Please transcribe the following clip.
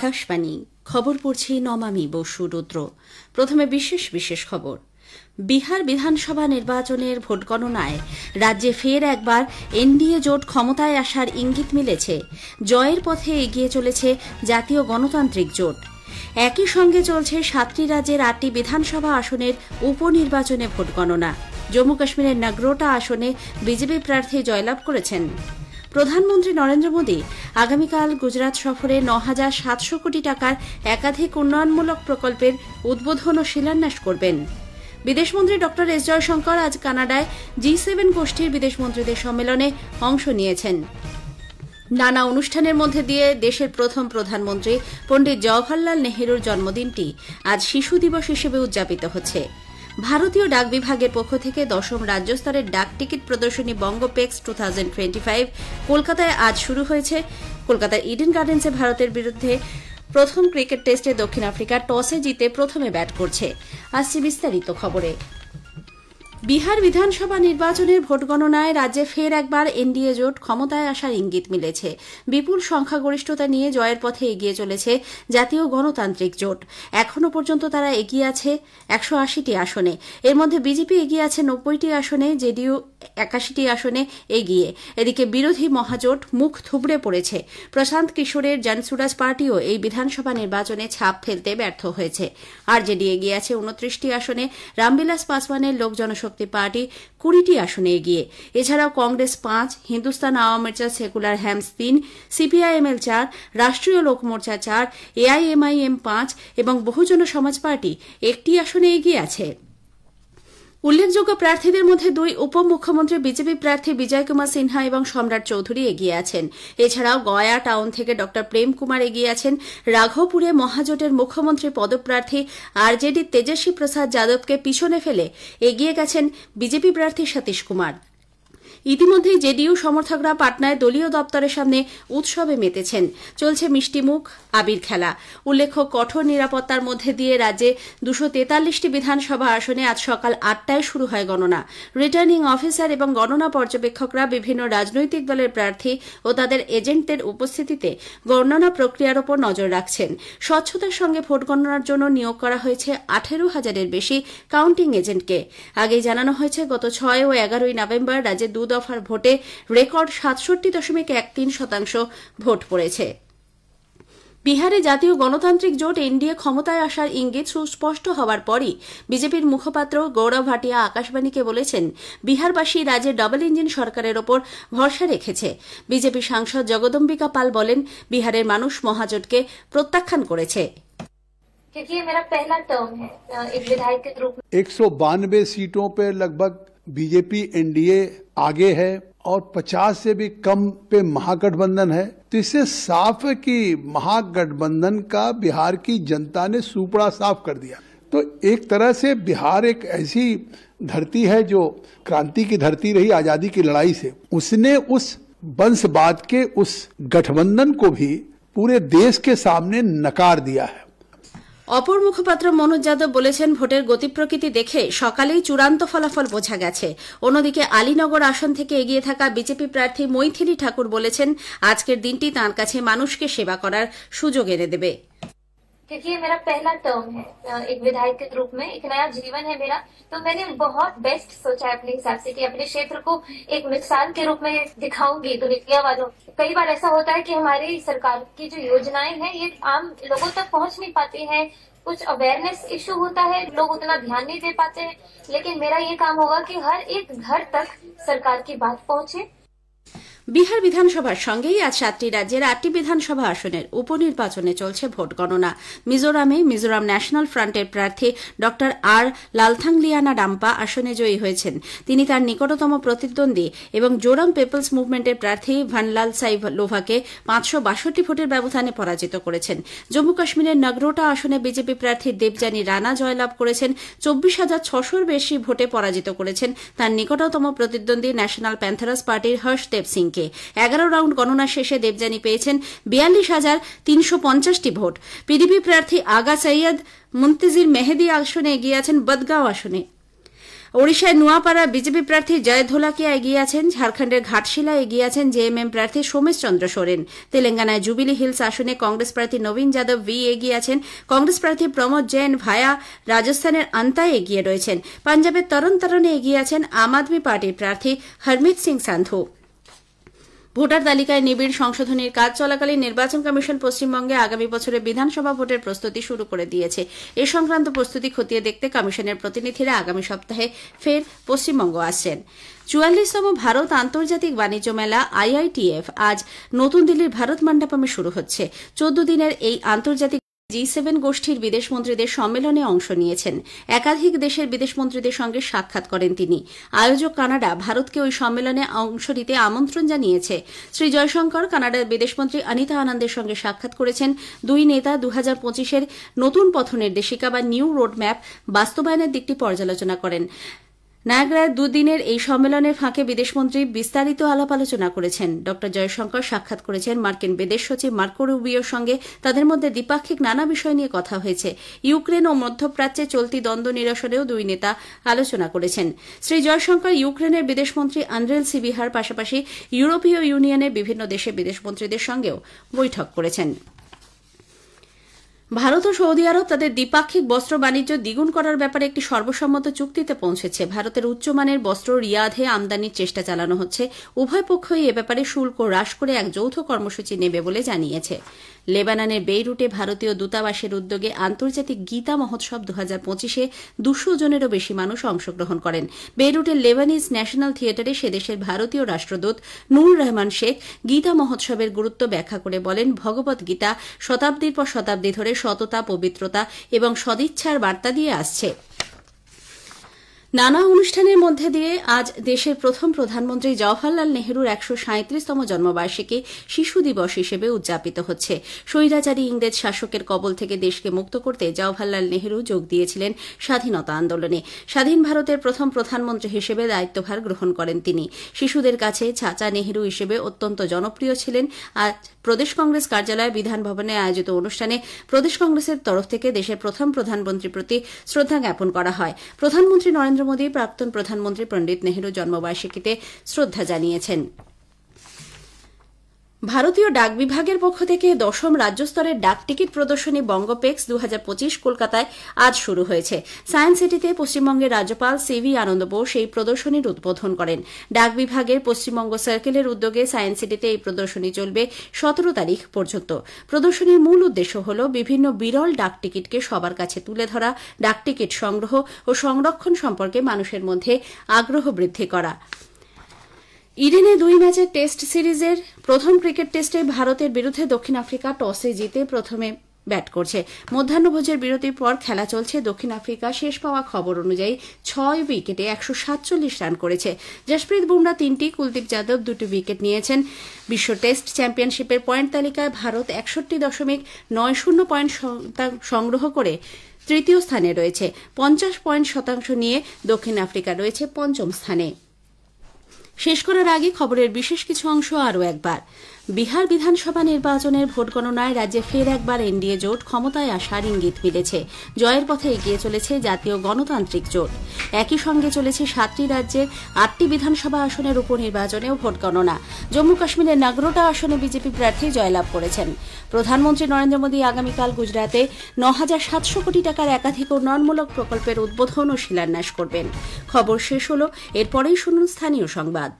আকাশবাণী খবর পড়ছি নমামি বসু রুদ্র। প্রথমে বিশেষ বিশেষ খবর। বিহার বিধানসভা নির্বাচনের ভোট গণনায় রাজ্যে ফের একবার এনডিএ জোট ক্ষমতায় আসার ইঙ্গিত মিলেছে। জয়ের পথে এগিয়ে চলেছে জাতীয় গণতান্ত্রিক জোট। একই সঙ্গে চলছে 7টি রাজ্যের 8টি বিধানসভা আসনের উপনির্বাচনে ভোট গণনা। জম্মু কাশ্মীরের নাগরোটা আসনে বিজেপি প্রার্থী জয়লাভ করেছেন। প্রধানমন্ত্রী নরেন্দ্র মোদী আগামীকাল গুজরাট সফরে ৯,৭০০ কোটি টাকার একাধিক উন্নয়নমূলক প্রকল্পের উদ্বোধন ও শিলান্যাস করবেন। বিদেশমন্ত্রী ড এস জয়শঙ্কর আজ কানাডায় G7 গোষ্ঠীর বিদেশমন্ত্রীদের সম্মেলনে অংশ নিয়েছেন। নানা অনুষ্ঠানের মধ্যে দিয়ে দেশের প্রথম প্রধানমন্ত্রী পণ্ডিত জওহরলাল নেহরুর জন্মদিনটি আজ শিশু দিবস হিসেবে উদযাপিত হচ্ছে। ভারতীয় ডাক বিভাগের পক্ষ থেকে 10ম রাজ্য স্তরের ডাক টিকিট প্রদর্শনী বঙ্গপেক্স 2025 কলকাতায় আজ শুরু হয়েছে। কলকাতার ইডেন গার্ডেন্সে ভারতের বিরুদ্ধে প্রথম ক্রিকেট টেস্টে দক্ষিণ আফ্রিকা টসে জিতে প্রথমে ব্যাট করছে। আসছে বিস্তারিত খবরে। বিহার বিধানসভা নির্বাচনের ভোট গণনায় রাজ্যে ফের একবার এনডিএ জোট ক্ষমতায় আসার ইঙ্গিত মিলেছে। বিপুল সংখ্যাগরিষ্ঠতা নিয়ে জয়ের পথে এগিয়ে চলেছে জাতীয় গণতান্ত্রিক জোট। এখনও পর্যন্ত তারা এগিয়ে আছে 180টি আসনে। এর মধ্যে বিজেপি এগিয়ে আছে 90টি আসনে, জেডিইউ 81টি আসনে এগিয়ে। এদিকে বিরোধী মহাজোট মুখ থুবড়ে পড়েছে। প্রশান্ত কিশোরের জনসুরাজ পার্টিও এই বিধানসভা নির্বাচনে ছাপ ফেলতে ব্যর্থ হয়েছে। আরজেডি এগিয়ে আছে 29টি আসনে। রামবিলাস পাসওয়ানের লোক জনশক্তি পার্টি 20টি আসনে এগিয়ে। এছাড়াও কংগ্রেস 5, হিন্দুস্তান আওয়াম মোর্চা সেকুলার হ্যামস 3, সিপিআইএমএল 4, রাষ্ট্রীয় লোক মোর্চা 4, এআইএমআইএম 5 এবং বহুজন সমাজ পার্টি 1টি আসনে এগিয়ে আছে। উল্লেখযোগ্য প্রার্থীদের মধ্যে 2 উপমুখ্যমন্ত্রী বিজেপি প্রার্থী বিজয় কুমার সিনহা এবং সম্রাট চৌধুরী এগিয়ে আছেন। এছাড়াও গয়া টাউন থেকে ড প্রেম কুমার এগিয়ে আছেন। রাঘবপুরে মহাজোটের মুখ্যমন্ত্রী পদপ্রার্থী আরজেডি তেজস্বী প্রসাদ যাদবকে পিছনে ফেলে এগিয়ে গেছেন বিজেপি প্রার্থী সতীশ কুমার। ইতিমধ্যেই জেডিইউ সমর্থকরা পাটনায় দলীয় দপ্তরের সামনে উৎসবে মেতেছেন। চলছে মিষ্টিমুখ, আবির খেলা। উল্লেখ্য, কঠোর নিরাপত্তার মধ্যে দিয়ে রাজ্যে 243টি বিধানসভা আসনে আজ সকাল 8টায় শুরু হয় গণনা। রিটার্নিং অফিসার এবং গণনা পর্যবেক্ষকরা বিভিন্ন রাজনৈতিক দলের প্রার্থী ও তাদের এজেন্টদের উপস্থিতিতে গণনা প্রক্রিয়ার ওপর নজর রাখছেন। স্বচ্ছতার সঙ্গে ভোট গণনার জন্য নিয়োগ করা হয়েছে 18,000-এর বেশি কাউন্টিং এজেন্টকে। আগেই জানানো হয়েছে, গত 6 ও 11 নভেম্বর রাজ্যে 2 দফার ভোটে রেকর্ড 67.13% ভোট পড়েছে। বিহারে জাতীয় গণতান্ত্রিক জোট এনডিএ ক্ষমতায় আসার ইঙ্গিত সুস্পষ্ট হওয়ার পরই বিজেপির মুখপাত্র গৌরব ভাটিয়া আকাশবাণীকে বলেছেন, বিহারবাসী রাজ্যে ডাবল ইঞ্জিন সরকারের ওপর ভরসা রেখেছে। বিজেপি সাংসদ জগদম্বিকা পাল বলেন, বিহারের মানুষ মহাজোটকে প্রত্যাখ্যান করেছে। 192 सीटों पे लगभग बीजेपी एनडीए आगे है और 50 से भी कम पे महागठबंधन है। तो इससे साफ है कि महागठबंधन का बिहार की जनता ने सुपड़ा साफ कर दिया। तो एक तरह से बिहार एक ऐसी धरती है जो क्रांति की धरती रही आजादी की लड़ाई से, उसने उस वंशवाद के उस गठबंधन को भी पूरे देश के सामने नकार दिया है। অপর মুখপাত্র মনোজ যাদব বলেছেন, ভোটের গতি প্রকৃতি দেখে সকালেই চূড়ান্ত ফলাফল বোঝা গেছে। অন্যদিকে আলীনগর আসন থেকে এগিয়ে থাকা বিজেপি প্রার্থী মৈথিলী ঠাকুর বলেছেন, আজকের দিনটি তাঁর কাছে মানুষকে সেবা করার সুযোগ এনে দেবে। क्योंकि ये मेरा पहला टर्म है एक विधायक के रूप में, एक नया जीवन है मेरा, तो मैंने बहुत बेस्ट सोचा है अपने हिसाब से कि अपने क्षेत्र को एक मिसाल के रूप में दिखाऊंगी दुनिया वालों। कई बार ऐसा होता है कि हमारी सरकार की जो योजनाएं हैं ये आम लोगों तक पहुंच नहीं पाती हैं, कुछ अवेयरनेस इशू होता है, लोग उतना ध्यान नहीं दे पाते हैं। लेकिन मेरा ये काम होगा कि हर एक घर तक सरकार की बात पहुंचे। বিহার বিধানসভার সঙ্গেই আজ 7টি রাজ্যের 8টি বিধানসভা আসনের উপনির্বাচনে চলছে ভোট গণনা। মিজোরামে মিজোরাম ন্যাশনাল ফ্রন্টের প্রার্থী ড আর লালথাংলিয়ানা ডাম্পা আসনে জয়ী হয়েছেন। তিনি তার নিকটতম প্রতিদ্বন্দ্বী এবং জোরাম পিপলস মুভমেন্টের প্রার্থী ভানলাল সাইলোভাকে 562 ভোটের ব্যবধানে পরাজিত করেছেন। জম্মু কাশ্মীরের নাগরোটা আসনে বিজেপি প্রার্থী দেবযানী রানা জয়লাভ করেছেন। 24,600-র বেশি ভোটে পরাজিত করেছেন তার নিকটতম প্রতিদ্বন্দ্বী ন্যাশনাল প্যান্থারাস পার্টির হর্ষদেব সিং। 11 রাউন্ড গণনা শেষে দেবযানী পেয়েছেন 42,350টি ভোট। পিডিপি প্রার্থী আগা সৈয়দ মুন্তেজির মেহেদি আসনে এগিয়ে আছেন বদগাঁও আসনে। ওড়িশায় নোয়াপাড়া বিজেপি প্রার্থী জয় ধোলাকিয়া এগিয়ে আছেন। ঝাড়খণ্ডের ঘাটশিলা এগিয়ে আছেন জেএমএম প্রার্থী সোমেশ চন্দ্র সোরেন। তেলেঙ্গানায় জুবিলি হিলস আসনে কংগ্রেস প্রার্থী নবীন যাদব ভি এগিয়ে আছেন। কংগ্রেস প্রার্থী প্রমোদ জৈন ভায়া রাজস্থানের আন্তায় এগিয়ে রয়েছেন। পাঞ্জাবের তরণ তারণে এগিয়ে আছেন আম আদমি পার্টির প্রার্থী হরমিত সিং সান্ধু। ভোটার তালিকায় নিবিড় সংশোধনীর কাজ চলাকালীন নির্বাচন কমিশন পশ্চিমবঙ্গে আগামী বছরে বিধানসভা ভোটের প্রস্তুতি শুরু করে দিয়েছে। এ সংক্রান্ত প্রস্তুতি খতিয়ে দেখতে কমিশনের প্রতিনিধিরা আগামী সপ্তাহে ফের পশ্চিমবঙ্গ আসছেন। 44তম ভারত আন্তর্জাতিক বাণিজ্য মেলা IITF আজ নতুন দিল্লির ভারত মণ্ডপমে শুরু হচ্ছে। 14 দিনের এই আন্তর্জাতিক G7 গোষ্ঠীর বিদেশমন্ত্রীদের সম্মেলনে অংশ নিয়েছেন। একাধিক দেশের বিদেশমন্ত্রীদের সঙ্গে সাক্ষাৎ করেন তিনি। আয়োজক কানাডা ভারতকে ওই সম্মেলনে অংশ নিতে আমন্ত্রণ জানিয়েছে। শ্রী জয়শঙ্কর কানাডার বিদেশমন্ত্রী অনিতা আনন্দের সঙ্গে সাক্ষাৎ করেছেন। দুই নেতা 2025-এর নতুন পথনির্দেশিকা বা নিউ রোডম্যাপ বাস্তবায়নের দিকটি পর্যালোচনা করেন। নায়াগ্রায় দুদিনের এই সম্মেলনের ফাঁকে বিদেশমন্ত্রী বিস্তারিত আলাপ আলোচনা করেছেন। ড জয়শঙ্কর সাক্ষাৎ করেছেন মার্কিন বিদেশ সচিব মার্কো রুবিওর সঙ্গে। তাদের মধ্যে দ্বিপাক্ষিক নানা বিষয় নিয়ে কথা হয়েছে। ইউক্রেন ও মধ্যপ্রাচ্যে চলতি দ্বন্দ্ব নিরসনেও দুই নেতা আলোচনা করেছেন। শ্রী জয়শঙ্কর ইউক্রেনের বিদেশমন্ত্রী আন্দ্রেল সিবিহার পাশাপাশি ইউরোপীয় ইউনিয়নের বিভিন্ন দেশের বিদেশমন্ত্রীদের সঙ্গেও বৈঠক করেছেন। ভারত ও সৌদি আরব তাদের দ্বিপাক্ষিক বস্ত্র বাণিজ্য দ্বিগুণ করার ব্যাপারে একটি সর্বসম্মত চুক্তিতে পৌঁছেছে। ভারতের উচ্চমানের বস্ত্র রিয়াধে আমদানির চেষ্টা চালানো হচ্ছে। উভয় পক্ষই এ ব্যাপারে শুল্ক হ্রাস করে এক যৌথ কর্মসূচি নেবে বলে জানিয়েছে। লেবাননের বেইরুটে ভারতীয় দূতাবাসের উদ্যোগে আন্তর্জাতিক গীতা মহোৎসব 2025-এ 200 জনেরও বেশি মানুষ অংশগ্রহণ করেন। বেইরুটের লেবানিজ ন্যাশনাল থিয়েটারে সেদেশের ভারতীয় রাষ্ট্রদূত নূর রহমান শেখ গীতা মহোৎসবের গুরুত্ব ব্যাখ্যা করে বলেন, ভগবত গীতা শতাব্দীর পর শতাব্দী ধরে সততা, পবিত্রতা এবং সদিচ্ছার বার্তা দিয়ে আসছে। নানা অনুষ্ঠানের মধ্যে দিয়ে আজ দেশের প্রথম প্রধানমন্ত্রী জওহরলাল নেহরুর 137তম জন্মবার্ষিকী শিশু দিবস হিসেবে উদযাপিত হচ্ছে। স্বৈরাচারী ইংরেজ শাসকের কবল থেকে দেশকে মুক্ত করতে জওহরলাল নেহরু যোগ দিয়েছিলেন স্বাধীনতা আন্দোলনে। স্বাধীন ভারতের প্রথম প্রধানমন্ত্রী হিসেবে দায়িত্বভার গ্রহণ করেন তিনি। শিশুদের কাছে চাচা নেহরু হিসেবে অত্যন্ত জনপ্রিয় ছিলেন। আজ প্রদেশ কংগ্রেস কার্যালয়ে বিধান ভবনে আয়োজিত অনুষ্ঠানে প্রদেশ কংগ্রেসের তরফ থেকে দেশের প্রথম প্রধানমন্ত্রীর প্রতি শ্রদ্ধা জ্ঞাপন করা হয়। প্রধানমন্ত্রী নরেন্দ্র মোদী প্রাক্তন প্রধানমন্ত্রী পণ্ডিত নেহরু জন্মবার্ষিকীতে শ্রদ্ধা জানিয়েছেন। ভারতীয় ডাক বিভাগের পক্ষ থেকে 10ম রাজ্যস্তরের ডাক টিকিট প্রদর্শনী বঙ্গপেক্স 2025 কলকাতায় আজ শুরু হয়েছে। সায়েন্স সিটিতে পশ্চিমবঙ্গের রাজ্যপাল সিভি আনন্দ বোস এই প্রদর্শনীর উদ্বোধন করেন। ডাক বিভাগের পশ্চিমবঙ্গ সার্কেলের উদ্যোগে সায়েন্স সিটিতে এই প্রদর্শনী চলবে 17 তারিখ পর্যন্ত। প্রদর্শনীর মূল উদ্দেশ্য হল বিভিন্ন বিরল ডাক টিকিটকে সবার কাছে তুলে ধরা, ডাক টিকিট সংগ্রহ ও সংরক্ষণ সম্পর্কে মানুষের মধ্যে আগ্রহ বৃদ্ধি করা। ইডেনে 2 ম্যাচের টেস্ট সিরিজের প্রথম ক্রিকেট টেস্টে ভারতের বিরুদ্ধে দক্ষিণ আফ্রিকা টসে জিতে প্রথমে ব্যাট করছে। মধ্যাহ্নভোজের বিরতির পর খেলা চলছে। দক্ষিণ আফ্রিকা শেষ পাওয়া খবর অনুযায়ী 6 উইকেটে 147 রান করেছে। জসপ্রীত বুমরা 3টি, কুলদীপ যাদব 2টি উইকেট নিয়েছেন। বিশ্ব টেস্ট চ্যাম্পিয়নশিপের পয়েন্ট তালিকায় ভারত 61.90 পয়েন্ট সংগ্রহ করে তৃতীয় স্থানে রয়েছে। 50 পয়েন্ট শতাংশ নিয়ে দক্ষিণ আফ্রিকা রয়েছে পঞ্চম স্থানে। শেষ করার আগে খবরের বিশেষ কিছু অংশ আরও একবার। বিহার বিধানসভা নির্বাচনের ভোট গণনায় রাজ্যে ফের একবার এনডিএ জোট ক্ষমতায় আসার ইঙ্গিত মিলেছে। জয়ের পথে এগিয়ে চলেছে জাতীয় গণতান্ত্রিক জোট। একই সঙ্গে চলেছে 7টি রাজ্যের 8টি বিধানসভা আসনের উপনির্বাচনেও ভোট গণনা। জম্মু কাশ্মীরের নাগরোটা আসনে বিজেপি প্রার্থী জয়লাভ করেছেন। প্রধানমন্ত্রী নরেন্দ্র মোদী আগামীকাল গুজরাতে 9,700 কোটি টাকার একাধিক উন্নয়নমূলক প্রকল্পের উদ্বোধন ও শিলান্যাস করবেন। খবর শেষ হল। এরপরেই শুনুন স্থানীয় সংবাদ।